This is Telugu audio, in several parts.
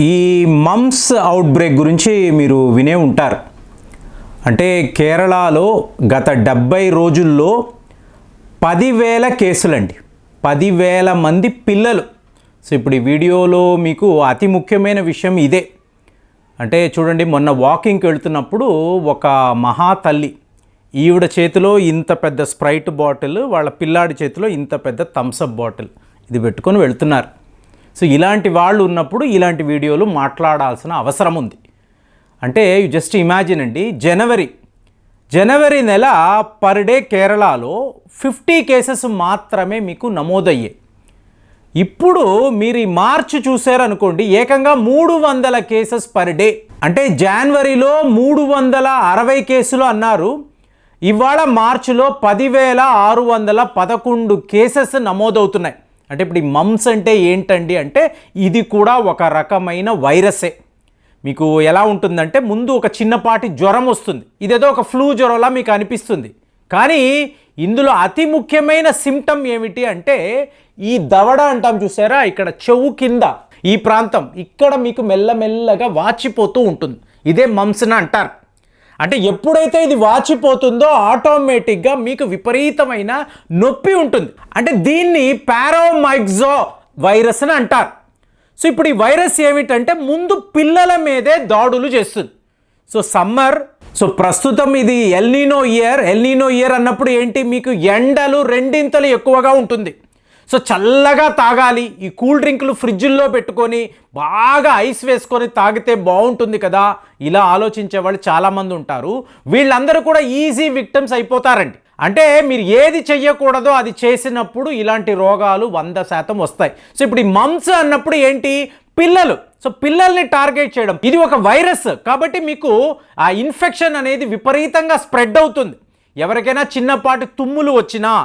ఈ మమ్స్ అవుట్ బ్రేక్ గురించి మీరు వినే ఉంటారు. అంటే కేరళలో గత 70 రోజుల్లో 10,000 కేసులండి, 10,000 మంది పిల్లలు. సో ఇప్పుడు ఈ వీడియోలో మీకు అతి ముఖ్యమైన విషయం ఇదే. అంటే చూడండి, మొన్న వాకింగ్కి వెళ్తున్నప్పుడు ఒక మహా తల్లి, ఈవిడ చేతిలో ఇంత పెద్ద స్ప్రైట్ బాటిల్, వాళ్ళ పిల్లాడి చేతిలో ఇంత పెద్ద థమ్సప్ బాటిల్ ఇది పెట్టుకొని వెళ్తున్నారు. సో ఇలాంటి వాళ్ళు ఉన్నప్పుడు ఇలాంటి వీడియోలు మాట్లాడాల్సిన అవసరం ఉంది. అంటే యు జస్ట్ ఇమాజిన్ అండి, జనవరి నెల పర్ డే కేరళలో 50 కేసెస్ మాత్రమే మీకు నమోదయ్యాయి. ఇప్పుడు మీరు ఈ మార్చి చూసారనుకోండి, ఏకంగా 300 కేసెస్ పర్ డే. అంటే జనవరిలో 360 కేసులు అన్నారు, ఇవాళ మార్చిలో 10,611 కేసెస్ నమోదవుతున్నాయి. అంటే ఇప్పుడు ఈ మమ్స్ అంటే ఏంటండి అంటే, ఇది కూడా ఒక రకమైన వైరసే. మీకు ఎలా ఉంటుందంటే, ముందు ఒక చిన్నపాటి జ్వరం వస్తుంది, ఇదేదో ఒక ఫ్లూ జ్వరంలా మీకు అనిపిస్తుంది. కానీ ఇందులో అతి ముఖ్యమైన సిమ్టమ్ ఏమిటి అంటే, ఈ దవడ అంటాం చూసారా, ఇక్కడ చెవు కింద ఈ ప్రాంతం, ఇక్కడ మీకు మెల్లమెల్లగా వాచిపోతూ ఉంటుంది. ఇదే మమ్స్ని అంటారు. అంటే ఎప్పుడైతే ఇది వాచిపోతుందో ఆటోమేటిక్గా మీకు విపరీతమైన నొప్పి ఉంటుంది. అంటే దీన్ని పారామైక్సో వైరస్ అని అంటారు. సో ఇప్పుడు ఈ వైరస్ ఏమిటంటే, ముందు పిల్లల మీదే దాడులు చేస్తుంది. సో సమ్మర్, సో ప్రస్తుతం ఇది ఎల్నీనో ఇయర్ అన్నప్పుడు ఏంటి, మీకు ఎండలు రెండింతలు ఎక్కువగా ఉంటుంది. సో చల్లగా తాగాలి, ఈ కూల్ డ్రింకులు ఫ్రిడ్జ్ల్లో పెట్టుకొని బాగా ఐస్ వేసుకొని తాగితే బాగుంటుంది కదా, ఇలా ఆలోచించే వాళ్ళు చాలామంది ఉంటారు. వీళ్ళందరూ కూడా ఈజీ విక్టిమ్స్ అయిపోతారండి. అంటే మీరు ఏది చెయ్యకూడదో అది చేసినప్పుడు ఇలాంటి రోగాలు 100% వస్తాయి. సో ఇప్పుడు ఈ మమ్స్ అన్నప్పుడు ఏంటి, పిల్లలు. సో పిల్లల్ని టార్గెట్ చేయడం, ఇది ఒక వైరస్ కాబట్టి మీకు ఆ ఇన్ఫెక్షన్ అనేది విపరీతంగా స్ప్రెడ్ అవుతుంది. ఎవరికైనా చిన్నపాటి తుమ్ములు వచ్చినా,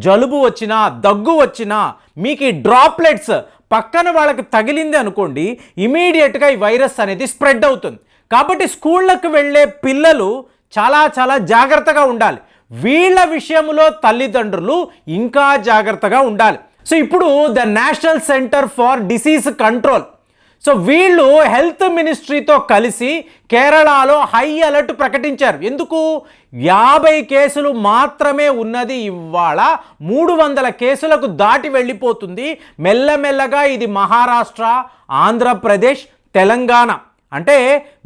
జలుబు వచ్చినా, దగ్గు వచ్చినా, మీకు ఈ డ్రాప్లెట్స్ పక్కన వాళ్ళకి తగిలింది అనుకోండి, ఇమీడియట్గా ఈ వైరస్ అనేది స్ప్రెడ్ అవుతుంది. కాబట్టి స్కూళ్ళకు వెళ్ళే పిల్లలు చాలా జాగ్రత్తగా ఉండాలి. వీళ్ళ విషయంలో తల్లిదండ్రులు ఇంకా జాగ్రత్తగా ఉండాలి. సో ఇప్పుడు the national centre for disease control, so వీళ్ళు హెల్త్ మినిస్ట్రీతో కలిసి కేరళలో హై అలర్ట్ ప్రకటించారు. ఎందుకు? 50 కేసులు మాత్రమే ఉన్నది, ఇవాళ 300 కేసులకు దాటి వెళ్ళిపోతుంది. మెల్లమెల్లగా ఇది మహారాష్ట్ర, ఆంధ్రప్రదేశ్, తెలంగాణ. అంటే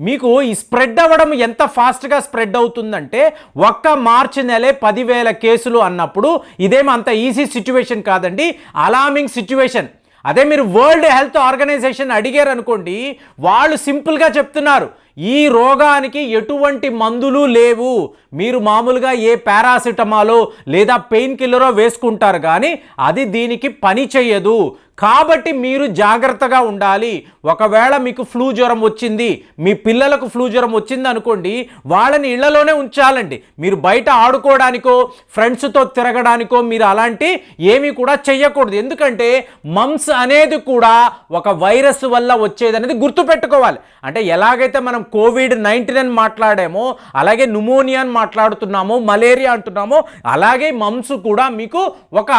మీకు ఈ స్ప్రెడ్ అవ్వడం ఎంత ఫాస్ట్గా స్ప్రెడ్ అవుతుందంటే, ఒక్క మార్చి నెలే 10,000 కేసులు అన్నప్పుడు ఇదేమో అంత ఈజీ సిచ్యువేషన్ కాదండి, అలార్మింగ్ సిచ్యువేషన్. అదే మీరు వరల్డ్ హెల్త్ ఆర్గనైజేషన్ అడిగారు అనుకోండి, వాళ్ళు సింపుల్గా చెప్తున్నారు, ఈ రోగానికి ఎటువంటి మందులు లేవు. మీరు మామూలుగా ఏ పారాసిటమాలో లేదా పెయిన్ కిల్లరో వేసుకుంటారు, కానీ అది దీనికి పని చేయదు. కాబట్టి మీరు జాగ్రత్తగా ఉండాలి. ఒకవేళ మీకు ఫ్లూ జ్వరం వచ్చింది, మీ పిల్లలకు ఫ్లూ జ్వరం వచ్చింది అనుకోండి, వాళ్ళని ఇళ్లలోనే ఉంచాలండి. మీరు బయట ఆడుకోవడానికో ఫ్రెండ్స్తో తిరగడానికో మీరు అలాంటి ఏమీ కూడా చెయ్యకూడదు. ఎందుకంటే మమ్స్ అనేది కూడా ఒక వైరస్ వల్ల వచ్చేది అనేది గుర్తుపెట్టుకోవాలి. అంటే ఎలాగైతే మనం COVID-19 మాట్లాడామో, అలాగే న్యూమోనియా అని మాట్లాడుతున్నామో, మలేరియా అంటున్నామో, అలాగే మమ్స్ కూడా మీకు ఒక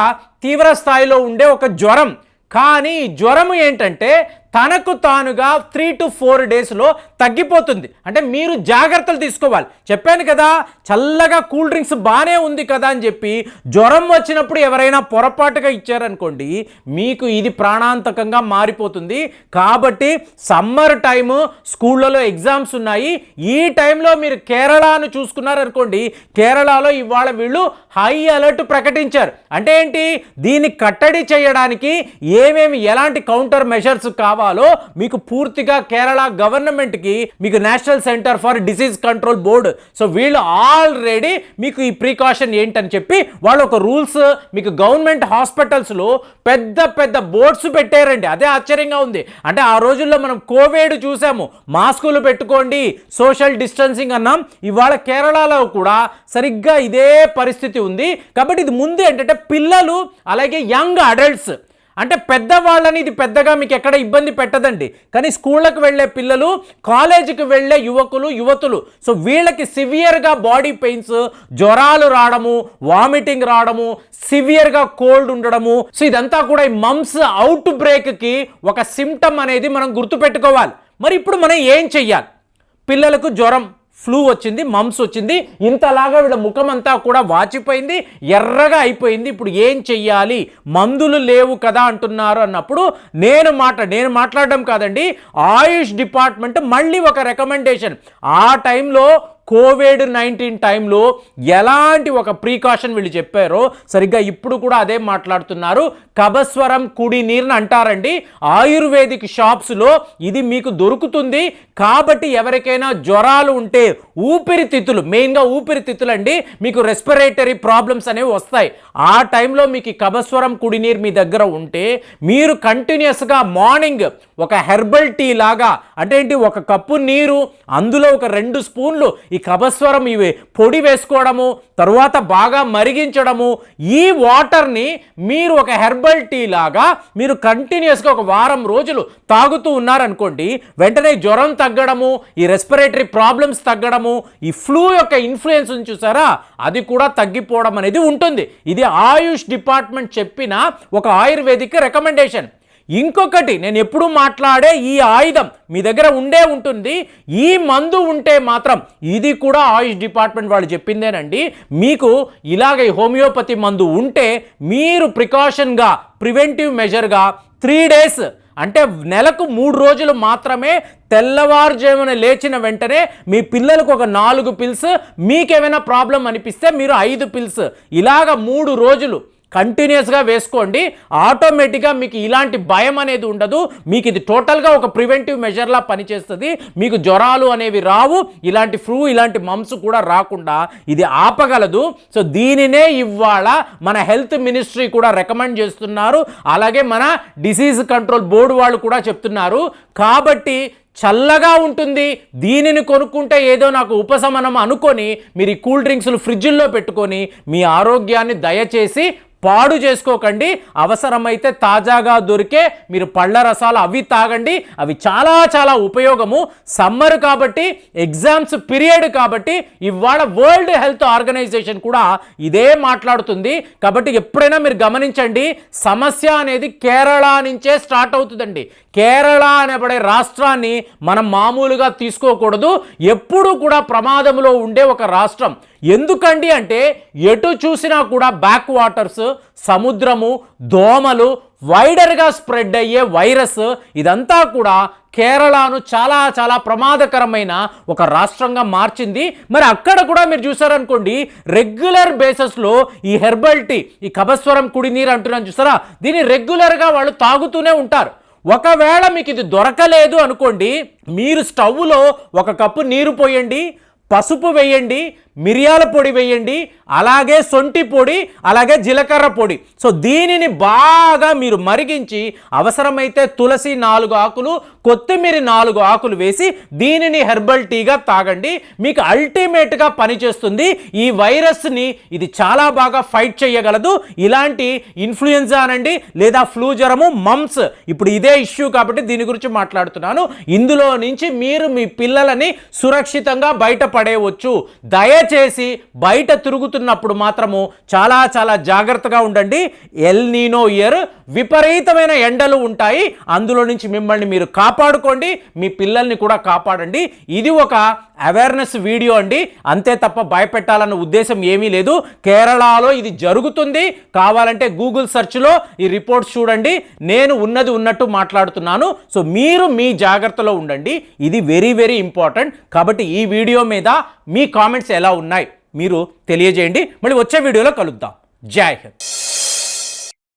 తీవ్ర స్థాయిలో ఉండే ఒక జ్వరం. కానీ జ్వరం ఏంటంటే తనకు తానుగా 3 to 4 డేస్లో తగ్గిపోతుంది. అంటే మీరు జాగ్రత్తలు తీసుకోవాలి. చెప్పాను కదా, చల్లగా కూల్ డ్రింక్స్ బాగానే ఉంది కదా అని చెప్పి జ్వరం వచ్చినప్పుడు ఎవరైనా పొరపాటుగా ఇచ్చారనుకోండి, మీకు ఇది ప్రాణాంతకంగా మారిపోతుంది. కాబట్టి సమ్మర్ టైము, స్కూళ్ళలో ఎగ్జామ్స్ ఉన్నాయి, ఈ టైంలో మీరు కేరళను చూసుకున్నారనుకోండి, కేరళలో ఇవాళ వీళ్ళు హై అలర్ట్ ప్రకటించారు. అంటే ఏంటి, దీన్ని కట్టడి చేయడానికి ఎలాంటి కౌంటర్ మెషర్స్ కావాలో మీకు పూర్తిగా కేరళ గవర్నమెంట్కి, మీకు national centre for disease control board, so వీళ్ళు ఆల్రెడీ మీకు ఈ ప్రికాషన్ ఏంటని చెప్పి వాళ్ళు ఒక రూల్స్ మీకు గవర్నమెంట్ హాస్పిటల్స్లో పెద్ద బోర్డ్స్ పెట్టారండి. అదే ఆశ్చర్యంగా ఉంది. అంటే ఆ రోజుల్లో మనం కోవిడ్ చూసాము, మాస్కులు పెట్టుకోండి, సోషల్ డిస్టెన్సింగ్ అన్నాం. ఇవాళ కేరళలో కూడా సరిగ్గా ఇదే పరిస్థితి ఉంది. కాబట్టి ఇది ముందు ఏంటంటే పిల్లలు అలాగే యంగ్ అడల్ట్స్, అంటే పెద్దవాళ్ళని ఇది పెద్దగా మీకు ఎక్కడ ఇబ్బంది పెట్టదండి. కానీ స్కూళ్ళకు వెళ్ళే పిల్లలు, కాలేజీకి వెళ్ళే యువకులు, యువతులు, సో వీళ్ళకి సివియర్గా బాడీ పెయిన్స్, జ్వరాలు రావడము, వామిటింగ్ రావడము, సివియర్గా కోల్డ్ ఉండడము, సో ఇదంతా కూడా ఈ మమ్స్ అవుట్ బ్రేక్కి ఒక సిమ్టమ్ అనేది మనం గుర్తుపెట్టుకోవాలి. మరి ఇప్పుడు మనం ఏం చెయ్యాలి? పిల్లలకు జ్వరం, ఫ్లూ వచ్చింది, మమ్స్ వచ్చింది, ఇంతలాగా వీళ్ళ ముఖం అంతా కూడా వాచిపోయింది, ఎర్రగా అయిపోయింది. ఇప్పుడు ఏం చెయ్యాలి? మందులు లేవు కదా అంటున్నారు అన్నప్పుడు నేను మాట్లాడడం కాదండి, ఆయుష్ డిపార్ట్మెంట్ మళ్ళీ ఒక రికమెండేషన్. ఆ టైంలో కోవిడ్-19 టైంలో ఎలాంటి ఒక ప్రికాషన్ వీళ్ళు చెప్పారో సరిగ్గా ఇప్పుడు కూడా అదే మాట్లాడుతున్నారు. కబస్వరం కుడి నీరుని అంటారండి. ఆయుర్వేదిక్ షాప్స్లో ఇది మీకు దొరుకుతుంది. కాబట్టి ఎవరికైనా జ్వరాలు ఉంటే, ఊపిరితిత్తులు, మెయిన్గా ఊపిరితిత్తులు అండి, మీకు రెస్పిరేటరీ ప్రాబ్లమ్స్ అనేవి వస్తాయి. ఆ టైంలో మీకు కబస్వరం కుడి నీరు మీ దగ్గర ఉంటే మీరు కంటిన్యూస్గా మార్నింగ్ ఒక హెర్బల్ టీ లాగా, అంటే ఏంటి, ఒక కప్పు నీరు, అందులో ఒక 2 స్పూన్లు ఈ కబస్వరం ఇవి పొడి వేసుకోవడము, తరువాత బాగా మరిగించడము, ఈ వాటర్ని మీరు ఒక హెర్బల్ టీ లాగా మీరు కంటిన్యూస్గా ఒక వారం రోజులు తాగుతూ ఉన్నారనుకోండి, వెంటనే జ్వరం తగ్గడము, ఈ రెస్పిరేటరీ ప్రాబ్లమ్స్ తగ్గడము, ఈ ఫ్లూ యొక్క ఇన్ఫ్లుయెన్స్ చూసారా, అది కూడా తగ్గిపోవడం అనేది ఉంటుంది. ఇది ఆయుష్ డిపార్ట్మెంట్ చెప్పిన ఒక ఆయుర్వేదిక్ రికమెండేషన్. ఇంకొకటి, నేను ఎప్పుడు మాట్లాడే ఈ ఆయుధం మీ దగ్గర ఉంటుంది. ఈ మందు ఉంటే మాత్రం, ఇది కూడా ఆయుష్ డిపార్ట్మెంట్ వాళ్ళు చెప్పిందేనండి, మీకు ఇలాగ హోమియోపతి మందు ఉంటే మీరు ప్రికాషన్గా, ప్రివెంటివ్ మెజర్గా 3 డేస్, అంటే నెలకు 3 రోజులు మాత్రమే, తెల్లవారుజామున లేచిన వెంటనే మీ పిల్లలకు ఒక 4 పిల్స్, మీకేమైనా ప్రాబ్లం అనిపిస్తే మీరు 5 పిల్స్, ఇలాగ 3 రోజులు కంటిన్యూస్గా వేసుకోండి. ఆటోమేటిక్గా మీకు ఇలాంటి భయం అనేది ఉండదు. మీకు ఇది టోటల్గా ఒక ప్రివెంటివ్ మెజర్లా పనిచేస్తుంది. మీకు జ్వరాలు అనేవి రావు, ఇలాంటి ఫ్లూ, ఇలాంటి మమ్స్ కూడా రాకుండా ఇది ఆపగలదు. సో దీనినే ఇవాళ మన హెల్త్ మినిస్ట్రీ కూడా రికమెండ్ చేస్తున్నారు, అలాగే మన డిసీజ్ కంట్రోల్ బోర్డు వాళ్ళు కూడా చెప్తున్నారు. కాబట్టి చల్లగా ఉంటుంది, దీనిని కొనుక్కుంటే ఏదో నాకు ఉపశమనం అనుకొని మీరు ఈ కూల్ డ్రింక్స్లు ఫ్రిడ్జ్ల్లో పెట్టుకొని మీ ఆరోగ్యాన్ని దయచేసి పాడు చేసుకోకండి. అవసరమైతే తాజాగా దొరికే మీరు పళ్ళ రసాలు అవి తాగండి, అవి చాలా చాలా ఉపయోగము. సమ్మర్ కాబట్టి, ఎగ్జామ్స్ పీరియడ్ కాబట్టి ఇవాళ వరల్డ్ హెల్త్ ఆర్గనైజేషన్ కూడా ఇదే మాట్లాడుతుంది. కాబట్టి ఎప్పుడైనా మీరు గమనించండి, సమస్య అనేది కేరళ నుంచే స్టార్ట్ అవుతుందండి. కేరళ అనబడే రాష్ట్రాన్ని మనం మామూలుగా తీసుకోకూడదు, ఎప్పుడూ కూడా ప్రమాదంలో ఉండే ఒక రాష్ట్రం. ఎందుకండి అంటే ఎటు చూసినా కూడా బ్యాక్ వాటర్స్, సముద్రము, దోమలు, వైడర్గా స్ప్రెడ్ అయ్యే వైరస్, ఇదంతా కూడా కేరళను చాలా చాలా ప్రమాదకరమైన ఒక రాష్ట్రంగా మార్చింది. మరి అక్కడ కూడా మీరు చూసారనుకోండి, రెగ్యులర్ బేసిస్లో ఈ హెర్బల్ టీ, ఈ కబస్వరం కుడి నీరు అంటున్నాను చూసారా, దీన్ని రెగ్యులర్గా వాళ్ళు తాగుతూనే ఉంటారు. ఒకవేళ మీకు ఇది దొరకలేదు అనుకోండి, మీరు స్టవ్లో 1 కప్పు నీరు పోయండి, పసుపు వేయండి, మిరియాల పొడి వేయండి, అలాగే సొంటి పొడి, అలాగే జీలకర్ర పొడి. సో దీనిని బాగా మీరు మరిగించి, అవసరమైతే తులసి 4 ఆకులు, కొత్తిమీర 4 ఆకులు వేసి దీనిని హెర్బల్ టీగా తాగండి. మీకు అల్టిమేట్గా పనిచేస్తుంది. ఈ వైరస్ని ఇది చాలా బాగా ఫైట్ చేయగలదు. ఇలాంటి ఇన్ఫ్లుయెన్జా అనండి, లేదా ఫ్లూ జ్వరము, మమ్స్, ఇప్పుడు ఇదే ఇష్యూ కాబట్టి దీని గురించి మాట్లాడుతున్నాను. ఇందులో నుంచి మీరు మీ పిల్లలని సురక్షితంగా బయటపడేయవచ్చు. దయచేసి బయట తిరుగుతున్నప్పుడు మాత్రము చాలా చాలా జాగ్రత్తగా ఉండండి. ఎల్ నీనో ఇయర్, విపరీతమైన ఎండలు ఉంటాయి, అందులో నుంచి మిమ్మల్ని మీరు కాపాడుకోండి, మీ పిల్లల్ని కూడా కాపాడండి. ఇది ఒక అవేర్నెస్ వీడియో అండి, అంతే తప్ప భయపెట్టాలన్న ఉద్దేశం ఏమీ లేదు. కేరళలో ఇది జరుగుతుంది, కావాలంటే గూగుల్ సెర్చ్లో ఈ రిపోర్ట్స్ చూడండి. నేను ఉన్నది ఉన్నట్టు మాట్లాడుతున్నాను. సో మీరు మీ జాగ్రత్తలో ఉండండి, ఇది వెరీ వెరీ ఇంపార్టెంట్. కాబట్టి ఈ వీడియో మీద మీ కామెంట్స్ ఎలా ఉన్నాయి మీరు తెలియజేయండి. మళ్ళీ వచ్చే వీడియోలో కలుద్దాం. జై హింద్.